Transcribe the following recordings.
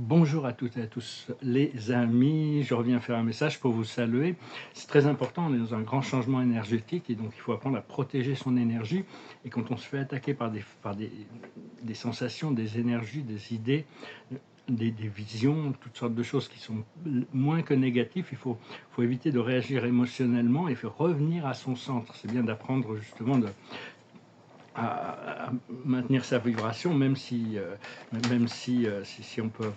Bonjour à toutes et à tous les amis, je reviens faire un message pour vous saluer. C'est très important, on est dans un grand changement énergétique et donc il faut apprendre à protéger son énergie. Et quand on se fait attaquer par des sensations, des énergies, des idées, des visions, toutes sortes de choses qui sont moins que négatives, faut éviter de réagir émotionnellement et il faut revenir à son centre. C'est bien d'apprendre justement à maintenir sa vibration, même si on peut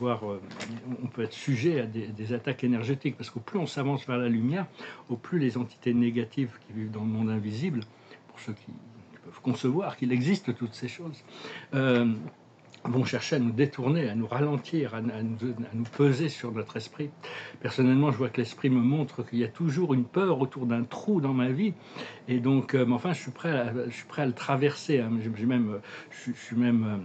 on peut être sujet à des attaques énergétiques, parce qu'au plus on s'avance vers la lumière, au plus les entités négatives qui vivent dans le monde invisible, pour ceux qui peuvent concevoir qu'il existe toutes ces choses, euh, vont chercher à nous détourner, à nous ralentir, à nous peser sur notre esprit. Personnellement, je vois que l'esprit me montre qu'il y a toujours une peur autour d'un trou dans ma vie, et donc, mais enfin, je suis prêt à le traverser. Hein. Je suis même,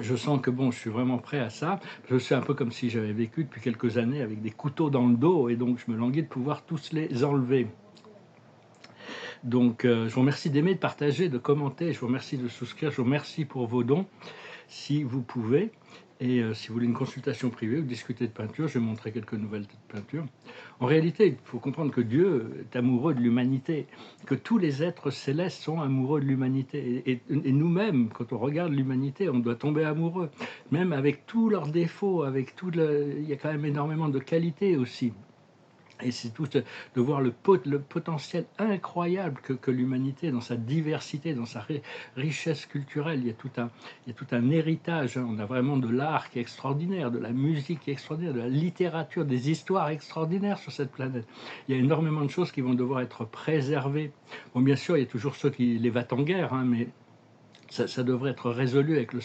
je sens que bon, je suis vraiment prêt à ça. Je suis un peu comme si j'avais vécu depuis quelques années avec des couteaux dans le dos, et donc je me languis de pouvoir tous les enlever. Donc, je vous remercie d'aimer, de partager, de commenter. Je vous remercie de souscrire. Je vous remercie pour vos dons, si vous pouvez. Et si vous voulez une consultation privée ou discuter de peinture, je vais montrer quelques nouvelles peintures. En réalité, il faut comprendre que Dieu est amoureux de l'humanité, que tous les êtres célestes sont amoureux de l'humanité. Et nous-mêmes, quand on regarde l'humanité, on doit tomber amoureux. Même avec tous leurs défauts, il y a quand même énormément de qualités aussi. Et c'est tout de voir le potentiel incroyable que l'humanité, dans sa diversité, dans sa richesse culturelle, il y a tout un héritage. Hein. On a vraiment de l'art qui est extraordinaire, de la musique qui est extraordinaire, de la littérature, des histoires extraordinaires sur cette planète. Il y a énormément de choses qui vont devoir être préservées. Bon, bien sûr, il y a toujours ceux qui les battent en guerre, hein, mais ça devrait être résolu avec le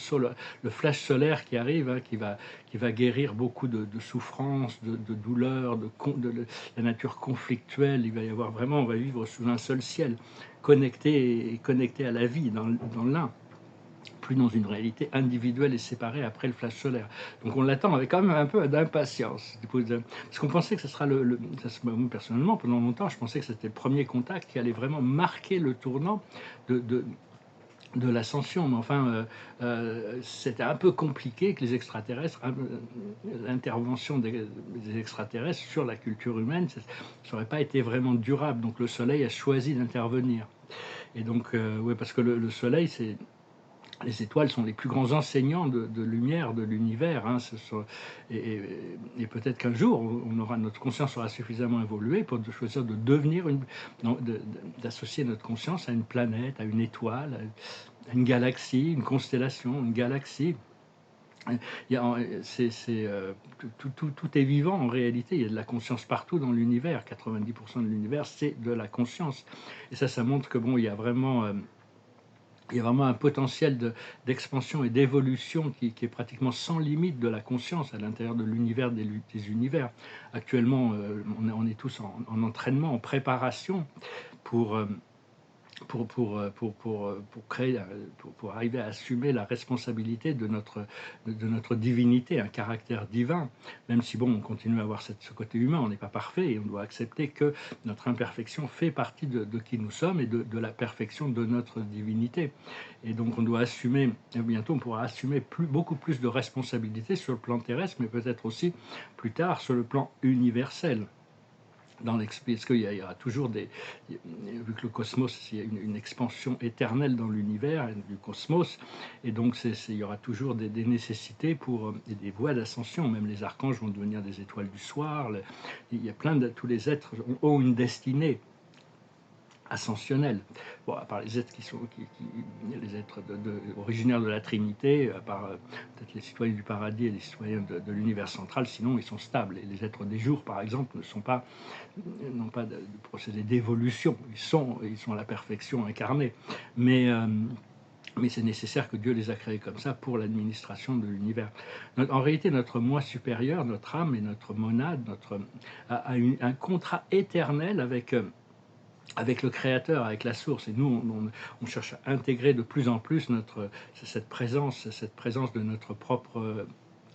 flash solaire qui arrive, hein, qui va guérir beaucoup de souffrances, de douleurs, de la nature conflictuelle. Il va y avoir vraiment, on va vivre sous un seul ciel, connecté à la vie, dans l'un, plus dans une réalité individuelle et séparée après le flash solaire. Donc on l'attend avec quand même un peu d'impatience. Parce qu'on pensait que ce sera moi, personnellement, pendant longtemps, je pensais que c'était le premier contact qui allait vraiment marquer le tournant de, de, de l'ascension, mais enfin, c'était un peu compliqué que les extraterrestres, l'intervention des extraterrestres sur la culture humaine, ça n'aurait pas été vraiment durable. Donc le Soleil a choisi d'intervenir. Et donc, ouais, parce que le Soleil, les étoiles sont les plus grands enseignants de lumière de l'univers. Hein, et peut-être qu'un jour, notre conscience aura suffisamment évolué pour choisir de devenir d'associer notre conscience à une planète, à une étoile, une galaxie, une constellation, une galaxie. Il y a, tout est vivant en réalité. Il y a de la conscience partout dans l'univers. 90% de l'univers, c'est de la conscience. Et ça montre que bon, il y a vraiment un potentiel d'expansion et d'évolution qui est pratiquement sans limite de la conscience à l'intérieur de l'univers des univers. Actuellement, on est tous en entraînement, en préparation pour pour créer, pour arriver à assumer la responsabilité de notre divinité, un caractère divin, même si bon, on continue à avoir ce côté humain, on n'est pas parfait et on doit accepter que notre imperfection fait partie de qui nous sommes et de la perfection de notre divinité. Et donc on doit assumer, et bientôt on pourra assumer beaucoup plus de responsabilités sur le plan terrestre, mais peut-être aussi plus tard sur le plan universel. Parce qu'il y aura toujours vu que le cosmos, il y a une expansion éternelle dans l'univers du cosmos, et donc il y aura toujours des nécessités et des voies d'ascension. Même les archanges vont devenir des étoiles du soir. Il y a tous les êtres ont une destinée ascensionnelle. Bon, à part les êtres les êtres originaires de la Trinité, à part peut-être les citoyens du paradis et les citoyens de l'univers central, sinon ils sont stables. Et les êtres des jours, par exemple, n'ont pas de procédé d'évolution. Ils sont la perfection incarnée. Mais c'est nécessaire que Dieu les a créés comme ça pour l'administration de l'univers. En réalité, notre moi supérieur, notre âme et notre monade, un contrat éternel avec le Créateur, avec la source. Et nous, on cherche à intégrer de plus en plus cette présence de notre propre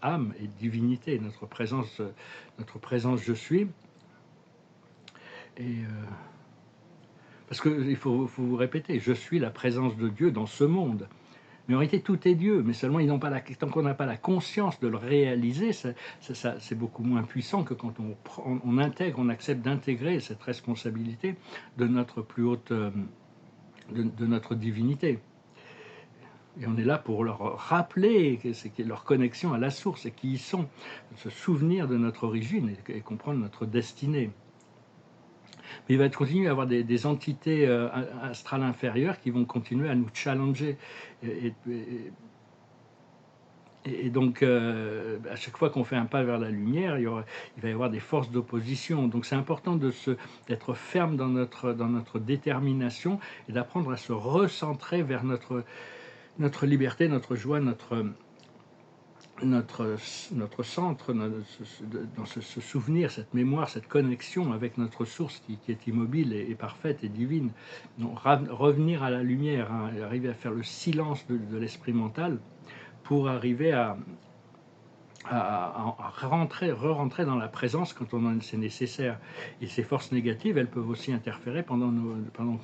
âme et divinité, notre présence je suis. Et parce qu'il faut vous répéter, je suis la présence de Dieu dans ce monde. Mais en réalité, tout est Dieu, mais seulement ils n'ont pas tant qu'on n'a pas la conscience de le réaliser, c'est beaucoup moins puissant que quand on intègre, on accepte d'intégrer cette responsabilité de notre plus haute, de notre divinité. Et on est là pour leur rappeler que c'est leur connexion à la source et qui ils sont, se souvenir de notre origine et comprendre notre destinée. Mais il va continuer à avoir des entités astrales inférieures qui vont continuer à nous challenger. Et donc, à chaque fois qu'on fait un pas vers la lumière, il va y avoir des forces d'opposition. Donc, c'est important d'être ferme dans notre détermination et d'apprendre à se recentrer vers notre liberté, notre joie, notre centre, dans ce souvenir, cette mémoire, cette connexion avec notre source qui est immobile et parfaite et divine. Donc, revenir à la lumière, hein, arriver à faire le silence de l'esprit mental pour arriver à re-rentrer dans la présence quand c'est nécessaire. Et ces forces négatives, elles peuvent aussi interférer pendant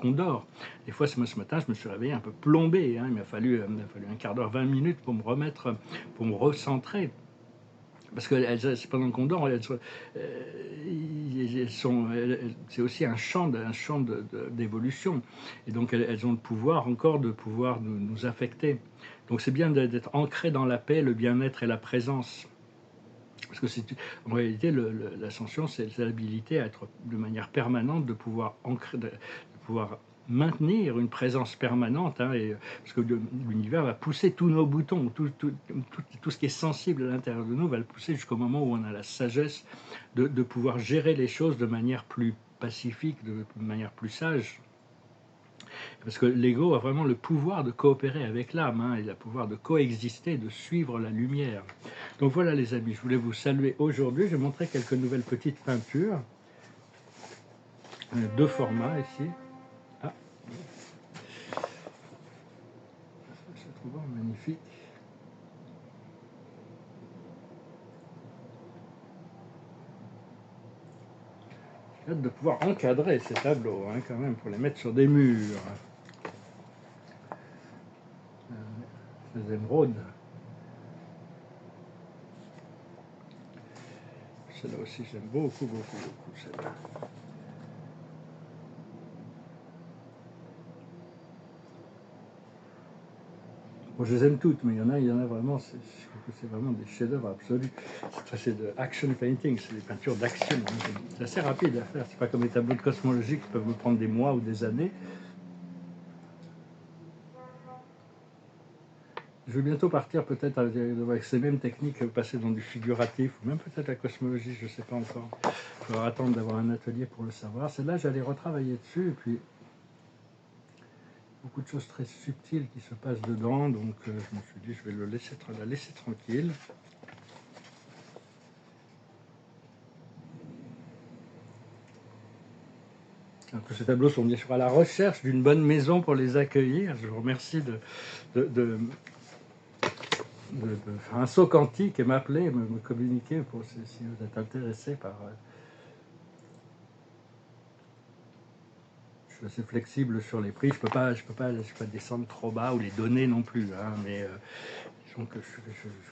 qu'on dort. Des fois, moi, ce matin, je me suis réveillé un peu plombé. Hein. Il m'a fallu un quart d'heure, 20 minutes pour me remettre, pour me recentrer. Parce que pendant qu'on dort, c'est aussi un champ d'évolution. Et donc, elles ont le pouvoir encore de pouvoir nous affecter. Donc, c'est bien d'être ancré dans la paix, le bien-être et la présence. Parce que en réalité, l'ascension, c'est l'habilité à être de manière permanente, de pouvoir maintenir une présence permanente, hein, parce que l'univers va pousser tous nos boutons, tout ce qui est sensible à l'intérieur de nous va le pousser jusqu'au moment où on a la sagesse de pouvoir gérer les choses de manière plus pacifique, de manière plus sage. Parce que l'ego a vraiment le pouvoir de coopérer avec l'âme, hein, il a le pouvoir de coexister, de suivre la lumière. Donc voilà les amis, je voulais vous saluer aujourd'hui. Je vais montrer quelques nouvelles petites peintures. Deux formats ici. Ah, c'est trop bon, magnifique. J'ai hâte de pouvoir encadrer ces tableaux, hein, quand même, pour les mettre sur des murs. Ces émeraudes. Celle-là aussi, j'aime beaucoup, beaucoup, beaucoup, celle-là. Bon, je les aime toutes, mais il y en a vraiment, je trouve que c'est vraiment des chefs-d'œuvre absolus. C'est de action painting, c'est des peintures d'action. Hein. C'est assez rapide à faire, c'est pas comme les tableaux de cosmologie qui peuvent vous prendre des mois ou des années. Je vais bientôt partir peut-être avec ces mêmes techniques, passer dans du figuratif, ou même peut-être la cosmologie, je ne sais pas encore. Il faudra attendre d'avoir un atelier pour le savoir. Celle-là, j'allais retravailler dessus, et puis beaucoup de choses très subtiles qui se passent dedans, donc je me suis dit, je vais la laisser tranquille. Donc, ces tableaux sont bien sûr à la recherche d'une bonne maison pour les accueillir. Je vous remercie de faire un saut quantique et m'appeler, me communiquer si vous êtes intéressé par... Je suis assez flexible sur les prix. Je peux pas descendre trop bas ou les donner non plus. Hein, mais disons que je suis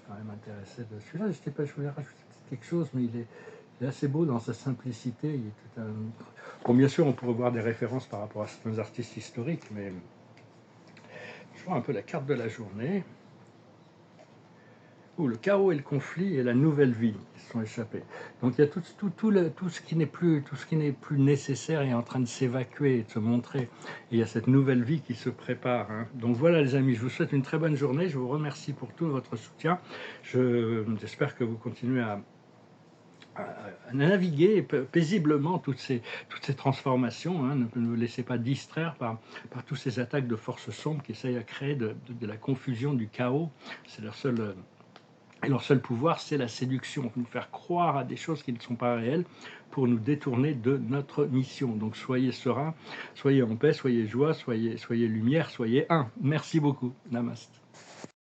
quand même intéressé de celui-là. Je voulais rajouter quelque chose, mais il est assez beau dans sa simplicité. Il est tout bon, bien sûr, on pourrait voir des références par rapport à certains artistes historiques, mais je vois un peu la carte de la journée. Où le chaos et le conflit et la nouvelle vie qui sont échappés. Donc il y a tout ce qui n'est plus nécessaire est en train de s'évacuer et de se montrer. Et il y a cette nouvelle vie qui se prépare. Hein. Donc voilà les amis, je vous souhaite une très bonne journée. Je vous remercie pour tout votre soutien. J'espère que vous continuez à naviguer paisiblement toutes ces transformations. Hein. Ne vous laissez pas distraire par toutes ces attaques de forces sombres qui essayent à créer de la confusion, du chaos. C'est leur seul pouvoir, c'est la séduction, nous faire croire à des choses qui ne sont pas réelles pour nous détourner de notre mission. Donc soyez sereins, soyez en paix, soyez joie, soyez lumière, soyez un. Merci beaucoup. Namaste.